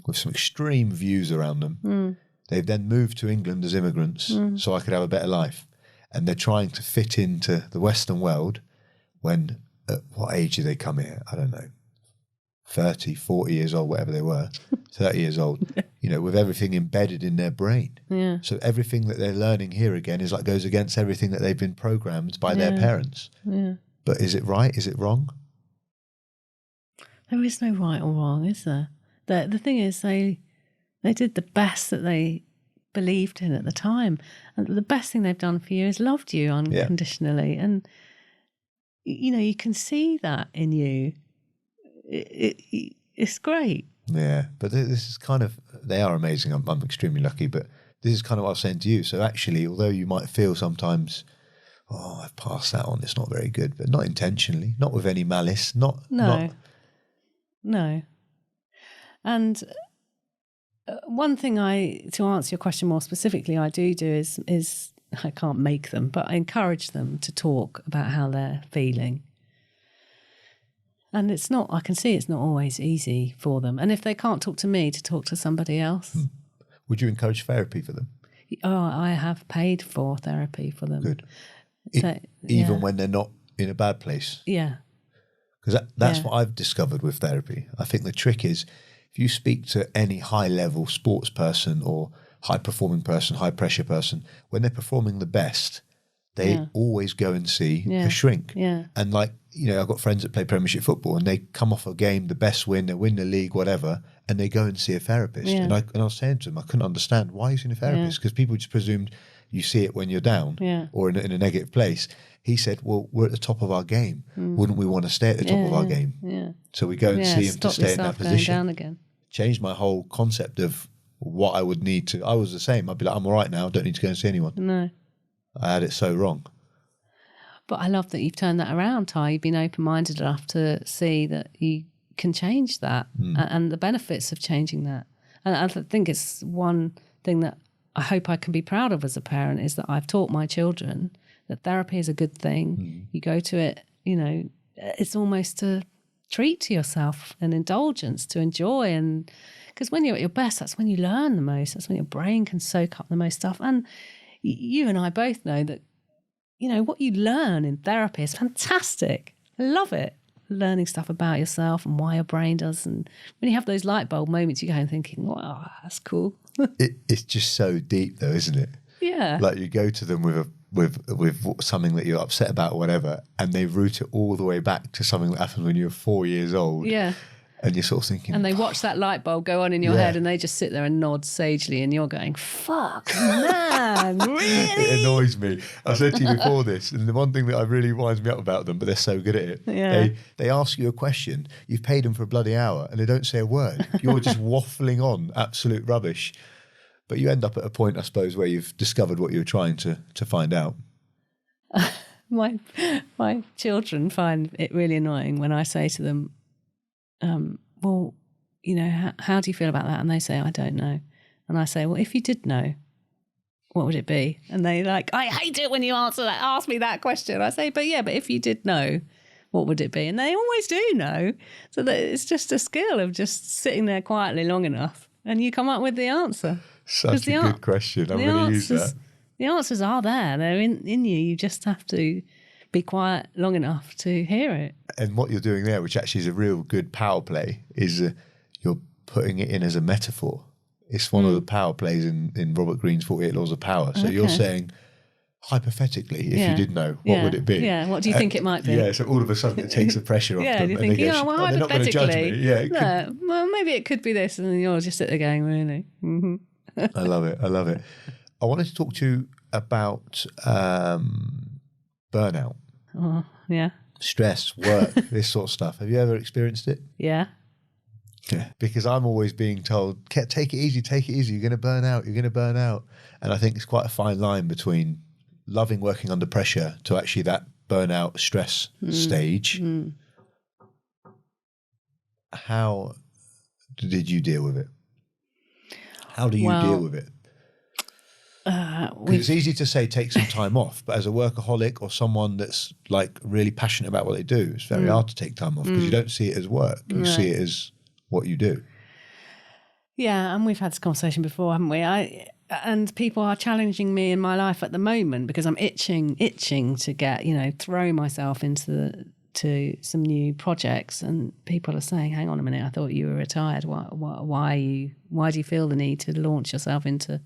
with some extreme views around them. They've then moved to England as immigrants so I could have a better life. And they're trying to fit into the Western world when, at what age did they come here? I don't know, 30, 40 years old, whatever they were, 30 years old, you know, with everything embedded in their brain. Yeah. So everything that they're learning here again is like goes against everything that they've been programmed by their parents. Yeah. But is it right? Is it wrong? There is no right or wrong, is there? The thing is, they did the best that they believed in at the time, and the best thing they've done for you is loved you unconditionally. And you know, you can see that in you. It's great. Yeah, but this is kind of, they are amazing. I'm extremely lucky, but this is kind of what I was saying to you. So actually, although you might feel sometimes, oh, I've passed that on, it's not very good, but not intentionally, not with any malice, No. And one thing to answer your question more specifically, I do is I can't make them, but I encourage them to talk about how they're feeling. And I can see it's not always easy for them. And if they can't talk to me, to talk to somebody else. Would you encourage therapy for them? Oh, I have paid for therapy for them. Good. Even when they're not in a bad place? Yeah. Because that's what I've discovered with therapy. I think the trick is, if you speak to any high-level sports person or high-performing person, high-pressure person, when they're performing the best, they always go and see a shrink. Yeah. And like, you know, I've got friends that play Premiership football, and they come off a game, the best win, they win the league, whatever, and they go and see a therapist. Yeah. And I was saying to them, I couldn't understand, why are you seeing a therapist? Because people just presumed you see it when you're down or in a negative place. He said, well, we're at the top of our game. Wouldn't we want to stay at the top of our game? Yeah. So we go and see him to stay in that position. Down again. Changed my whole concept of what I would need to. I was the same. I'd be like, I'm all right now. Don't need to go and see anyone. No. I had it so wrong. But I love that you've turned that around, Ty. You've been open-minded enough to see that you can change that and the benefits of changing that. And I think it's one thing that I hope I can be proud of as a parent is that I've taught my children that therapy is a good thing. You go to it, it's almost a treat to yourself, an indulgence to enjoy. And because when you're at your best, that's when you learn the most. That's when your brain can soak up the most stuff. And you and I both know that, what you learn in therapy is fantastic. I love it. Learning stuff about yourself and why your brain does. And when you have those light bulb moments, you go and thinking, wow, that's cool. It's just so deep though, isn't it? Yeah. Like you go to them with something that you're upset about or whatever, and they root it all the way back to something that happened when you were 4 years old. Yeah. And you're sort of thinking... And they watch that light bulb go on in your head and they just sit there and nod sagely and you're going, fuck, man, really? It annoys me. I said to you before this, and the one thing that really winds me up about them, but they're so good at it, they ask you a question, you've paid them for a bloody hour, and they don't say a word. You're just waffling on, absolute rubbish. But you end up at a point, I suppose, where you've discovered what you were trying to find out. My children find it really annoying when I say to them, well, how do you feel about that? And they say, I don't know. And I say, well, if you did know, what would it be? And they I hate it when you ask me that question. I say, but if you did know, what would it be? And they always do know. So that it's just a skill of just sitting there quietly long enough and you come up with the answer. Such a good question. I'm going to use that. The answers are there. They're in you. You just have to be quiet long enough to hear it. And what you're doing there, which actually is a real good power play, is you're putting it in as a metaphor. It's one of the power plays in Robert Greene's 48 Laws of Power. So you're saying, hypothetically, if you did know, what would it be? Yeah, what do you think it might be? Yeah, so all of a sudden it takes the pressure off them. You're thinking, they're not going to judge me. Yeah, well, maybe it could be this. And then you'll just sit there going, really? Mm-hmm. I love it. I wanted to talk to you about burnout. Oh, yeah. Stress, work, this sort of stuff. Have you ever experienced it? Yeah. Yeah. Because I'm always being told, take it easy. You're going to burn out. And I think it's quite a fine line between loving working under pressure to actually that burnout stress stage. How did you deal with it? How do you deal with it? It's easy to say take some time off, but as a workaholic or someone that's really passionate about what they do, it's very hard to take time off because you don't see it as work. You see it as what you do. Yeah, and we've had this conversation before, haven't we? And people are challenging me in my life at the moment because I'm itching to get, throw myself into some new projects, and people are saying, hang on a minute, I thought you were retired. Why do you feel the need to launch yourself into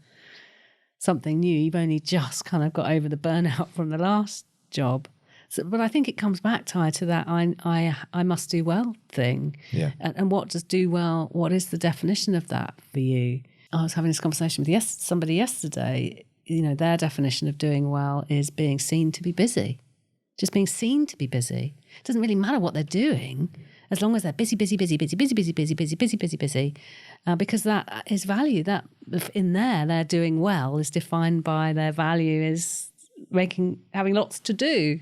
something new? You've only just kind of got over the burnout from the last job. So, but I think it comes back, Ty, to that I must do well thing. Yeah. And what does do well, what is the definition of that for you? I was having this conversation with somebody yesterday. Their definition of doing well is being seen to be busy. Just being seen to be busy. It doesn't really matter what they're doing as long as they're busy, because that is value. That in there, they're doing well is defined by their value is having lots to do.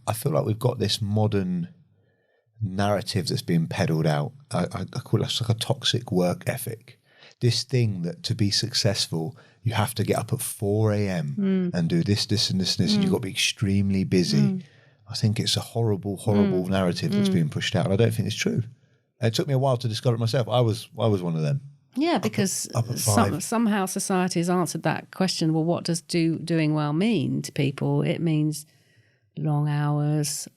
I feel like we've got this modern narrative that's being peddled out. I call it like a toxic work ethic. This thing that to be successful, you have to get up at 4 a.m. and do this, and this, and you've got to be extremely busy. I think it's a horrible narrative that's being pushed out. And I don't think it's true. And it took me a while to discover it myself. I was one of them. Yeah, because somehow society has answered that question. Well, what does doing well mean to people? It means long hours,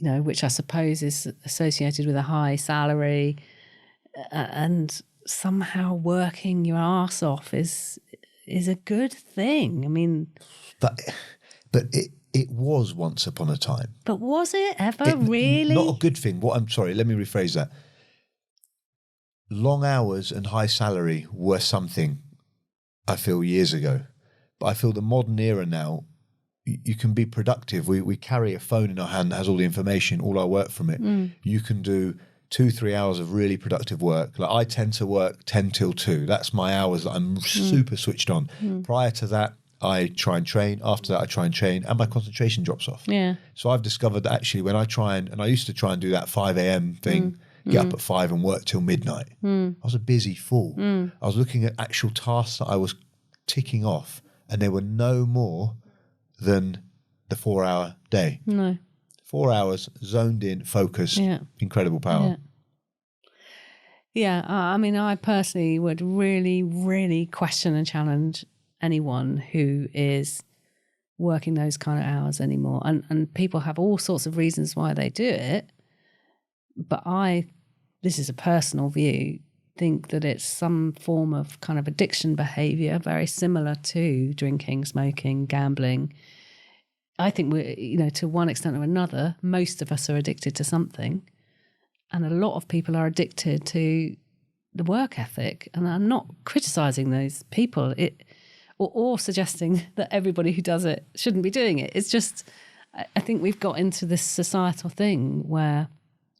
which I suppose is associated with a high salary, and somehow working your arse off is a good thing. I mean, but it was once upon a time. But was it ever really? Not a good thing. I'm sorry, let me rephrase that. Long hours and high salary were something, I feel, years ago. But I feel the modern era now, you can be productive. We carry a phone in our hand that has all the information, all our work from it. You can do 2-3 hours of really productive work. I tend to work 10 till 2. That's my hours that I'm super switched on. Prior to that, I try and train. After that, I try and train, and my concentration drops off. Yeah. So I've discovered that actually when I try and I used to try and do that 5 a.m. thing, get up at 5 and work till midnight. I was a busy fool. I was looking at actual tasks that I was ticking off, and they were no more than the 4-hour day. No. 4 hours, zoned in, focused, incredible power. Yeah, I mean, I personally would really, really question and challenge anyone who is working those kind of hours anymore. And people have all sorts of reasons why they do it. But this is a personal view, think that it's some form of kind of addiction behaviour, very similar to drinking, smoking, gambling. I think we're, to one extent or another, most of us are addicted to something. And a lot of people are addicted to the work ethic. And I'm not criticising those people or suggesting that everybody who does it shouldn't be doing it. It's just, I think we've got into this societal thing where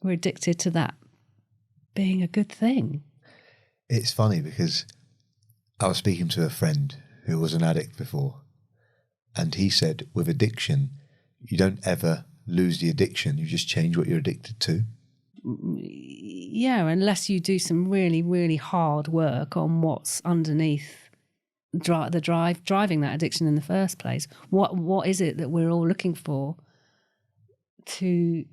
we're addicted to that being a good thing. It's funny because I was speaking to a friend who was an addict before, and he said with addiction, you don't ever lose the addiction, you just change what you're addicted to. Yeah, unless you do some really, really hard work on what's underneath driving that addiction in the first place. What is it that we're all looking for to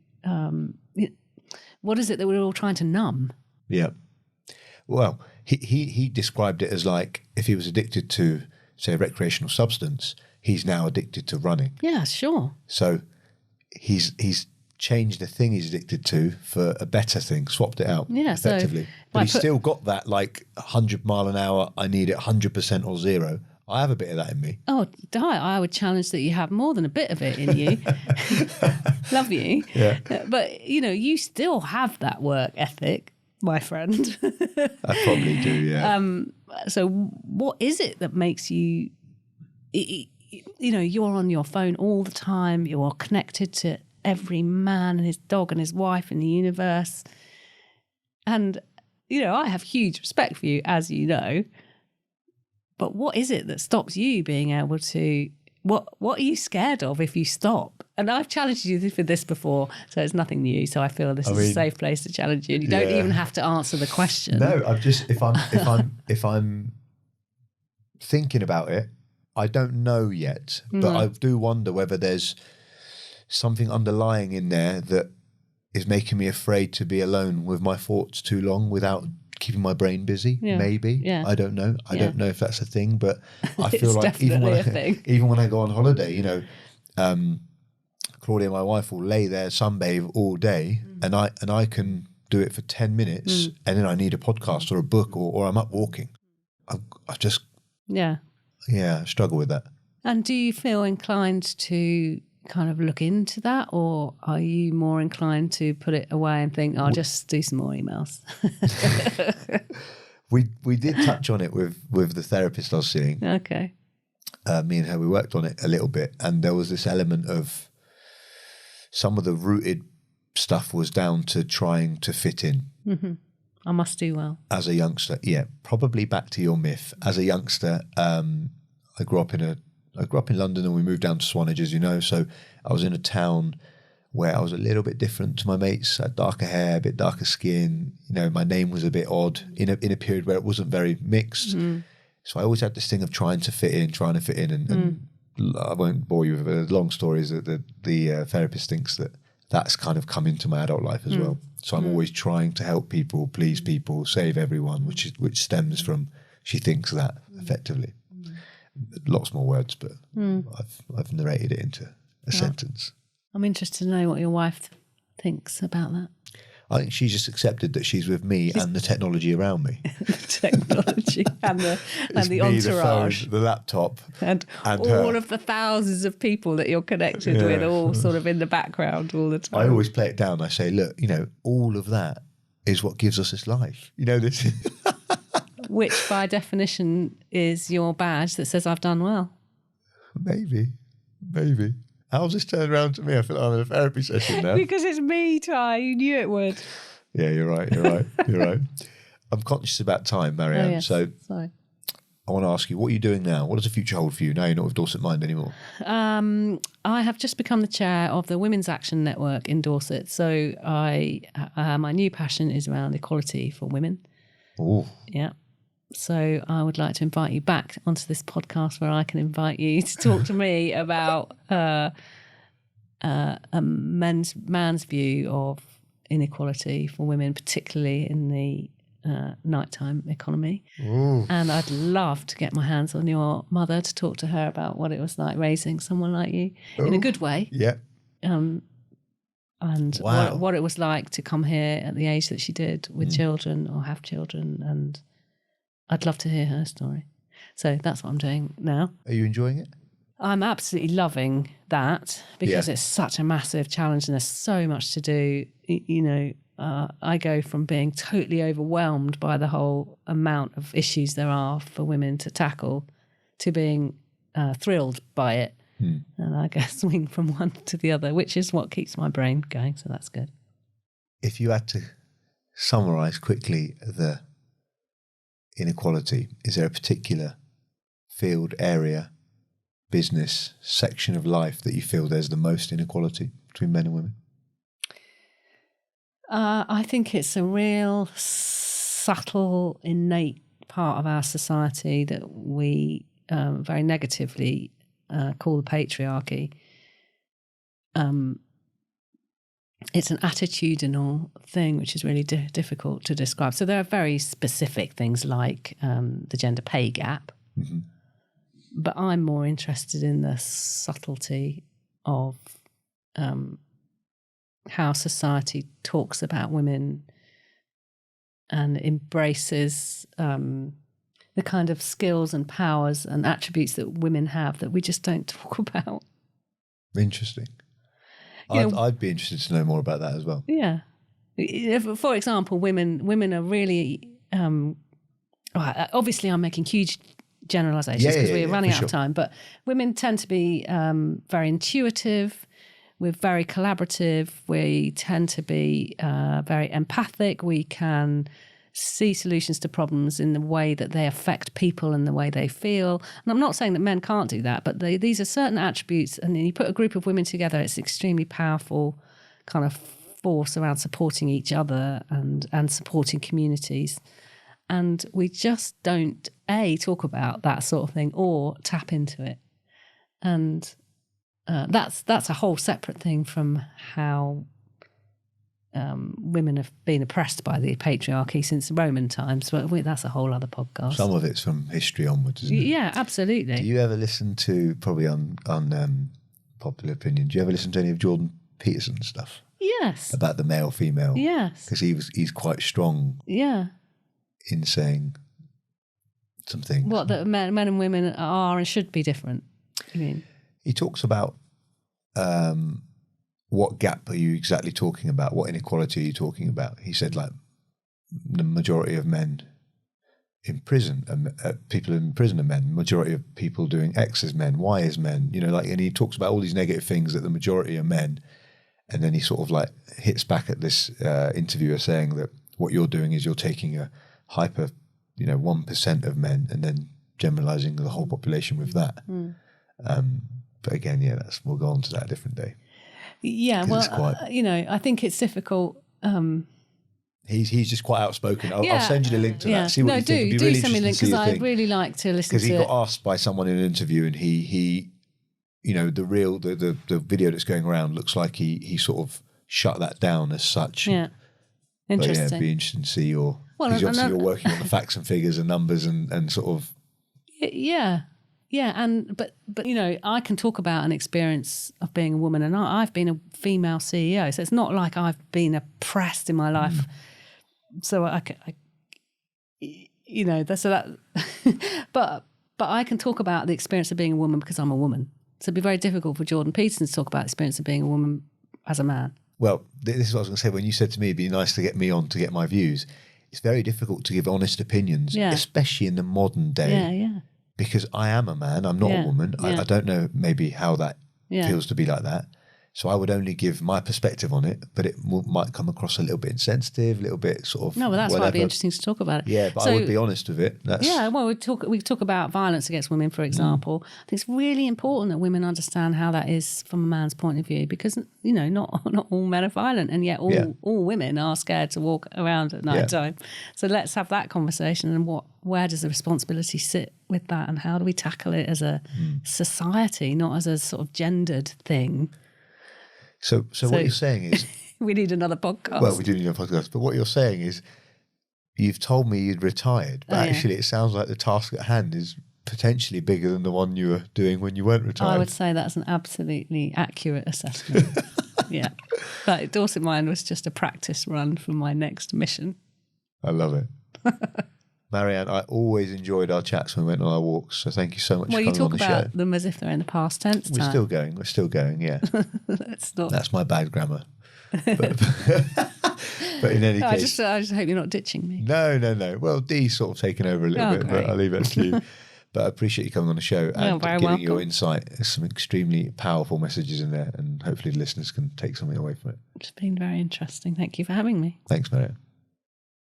what is it that we're all trying to numb? Yeah. Well, he described it as like if he was addicted to, say, a recreational substance, he's now addicted to running. Yeah, sure. So he's changed the thing he's addicted to for a better thing, swapped it out effectively. So but he's still got that like 100 mile an hour, I need it 100% or zero. I have a bit of that in me. Oh, I would challenge that you have more than a bit of it in you. Love you. Yeah. But, you still have that work ethic, my friend. I probably do, yeah. So what is it that makes you, you're on your phone all the time, you're connected to every man and his dog and his wife in the universe. And, I have huge respect for you, as you know. But what is it that stops you being able to, what are you scared of if you stop? And I've challenged you for this before, so it's nothing new. So I feel this is a safe place to challenge you. And you don't even have to answer the question. No, I'm just, if I'm thinking about it, I don't know yet, but I do wonder whether there's something underlying in there that is making me afraid to be alone with my thoughts too long without keeping my brain busy. Maybe. I don't know. I don't know if that's a thing, but I feel like even when I go on holiday, Claudia, my wife, will lay there sunbathe all day, and I can do it for 10 minutes, and then I need a podcast or a book, or I'm up walking. I just struggle with that. And do you feel inclined to kind of look into that, or are you more inclined to put it away and think, I'll just do some more emails? We did touch on it with the therapist I was seeing. Okay. Me and her, we worked on it a little bit, and there was this element of some of the rooted stuff was down to trying to fit in. Mm-hmm. I must do well. As a youngster, probably back to your myth. As a youngster, I grew up in London, and we moved down to Swanage, as you know. So I was in a town where I was a little bit different to my mates. I had darker hair, a bit darker skin. My name was a bit odd in a period where it wasn't very mixed. So I always had this thing of trying to fit in, and I won't bore you with it. The long story is that the therapist thinks that that's kind of come into my adult life as well. So I'm always trying to help people, please people, save everyone, which stems from, she thinks that effectively. Lots more words, but I've narrated it into a sentence. I'm interested to know what your wife thinks about that. I think she's just accepted that she's with me and the technology around me. The technology and the me, entourage. The phone, the laptop. And all of the thousands of people that you're connected with, all sort of in the background all the time. I always play it down. I say, look, all of that is what gives us this life. This. Which by definition is your badge that says I've done well. Maybe. How's this turned around to me? I feel like I'm in a therapy session now. Because it's me, Ty. You knew it would. Yeah, you're right. I'm conscious about time, Marianne. Oh, yes. So sorry. I want to ask you, what are you doing now? What does the future hold for you now you're not with Dorset Mind anymore? I have just become the chair of the Women's Action Network in Dorset. So my new passion is around equality for women. Oh, yeah. So I would like to invite you back onto this podcast where I can invite you to talk to me about a man's view of inequality for women, particularly in the nighttime economy. Ooh. And I'd love to get my hands on your mother to talk to her about what it was like raising someone like you in a good way. Yeah. And wow. what it was like to come here at the age that she did with children or have children. And I'd love to hear her story. So that's what I'm doing now. Are you enjoying it? I'm absolutely loving that because it's such a massive challenge and there's so much to do. You know, I go from being totally overwhelmed by the whole amount of issues there are for women to tackle to being thrilled by it. And I guess swing from one to the other, which is what keeps my brain going. So that's good. If you had to summarise quickly the inequality, is there a particular field, area, business, section of life that you feel there's the most inequality between men and women? I think it's a real subtle, innate part of our society that we very negatively call the patriarchy. It's an attitudinal thing which is really difficult to describe. So there are very specific things like the gender pay gap. Mm-hmm. But I'm more interested in the subtlety of how society talks about women and embraces the kind of skills and powers and attributes that women have that we just don't talk about. Interesting. I'd be interested to know more about that as well. Yeah. For example, women are really... obviously, I'm making huge generalizations because we're running out of time, but women tend to be very intuitive. We're very collaborative. We tend to be very empathic. We can see solutions to problems in the way that they affect people and the way they feel. And I'm not saying that men can't do that, but these are certain attributes. And you put a group of women together, it's an extremely powerful kind of force around supporting each other and supporting communities. And we just don't, talk about that sort of thing or tap into it. And that's a whole separate thing from how women have been oppressed by the patriarchy since Roman times. But that's a whole other podcast. Some of it's from history onwards, isn't it? Yeah, absolutely. Do you ever listen to, probably on popular opinion, do you ever listen to any of Jordan Peterson's stuff? Yes. About the male-female? Yes. Because he's quite strong in saying some things. What, that men and women are and should be different, you mean? He talks about what gap are you exactly talking about? What inequality are you talking about? He said, like, the majority of men in prison, people in prison are men. Majority of people doing X is men, Y is men. You know, like, and he talks about all these negative things that the majority are men. And then he sort of like hits back at this interviewer saying that what you're doing is you're taking a hyper, 1% of men and then generalizing the whole population with that. But again, we'll go on to that a different day. Yeah, well, I think it's difficult. He's just quite outspoken. I'll send you the link to that. See what you think. Do send me a link because I'd really like to listen to it. Because he got asked by someone in an interview, and he the video that's going around looks like he sort of shut that down as such. Yeah, interesting. But it'd be interesting to see you're working on the facts and figures and numbers and sort of. Yeah. Yeah, but I can talk about an experience of being a woman, and I've been a female CEO, so it's not like I've been oppressed in my life. So but I can talk about the experience of being a woman because I'm a woman. So it'd be very difficult for Jordan Peterson to talk about the experience of being a woman as a man. Well, this is what I was going to say. When you said to me it'd be nice to get me on to get my views, it's very difficult to give honest opinions, especially in the modern day. Yeah. Because I am a man, I'm not a woman. I don't know maybe how that feels to be like that. So I would only give my perspective on it, but it might come across a little bit insensitive, a little bit sort of. No, well, that's why it'd be interesting to talk about it. Yeah, but I would be honest with it. Yeah, well, we talk about violence against women, for example. I think it's really important that women understand how that is from a man's point of view, because not all men are violent, and yet all women are scared to walk around at night time. So let's have that conversation, and where does the responsibility sit with that, and how do we tackle it as a society, not as a sort of gendered thing. So what you're saying is... we need another podcast. Well, we do need another podcast. But what you're saying is you've told me you'd retired, but actually it sounds like the task at hand is potentially bigger than the one you were doing when you weren't retired. I would say that's an absolutely accurate assessment. Yeah. But Dorset Mind was just a practice run for my next mission. I love it. Marianne, I always enjoyed our chats when we went on our walks, so thank you so much for coming on the show. Well, you talk about them as if they're in the past tense. We're still going, yeah. That's my bad grammar. But in any case... I just hope you're not ditching me. No. Well, Dee's sort of taken over a little bit, great. but I'll leave it to you. But I appreciate you coming on the show and giving your insight. There's some extremely powerful messages in there, and hopefully the listeners can take something away from it. It's been very interesting. Thank you for having me. Thanks, Marianne.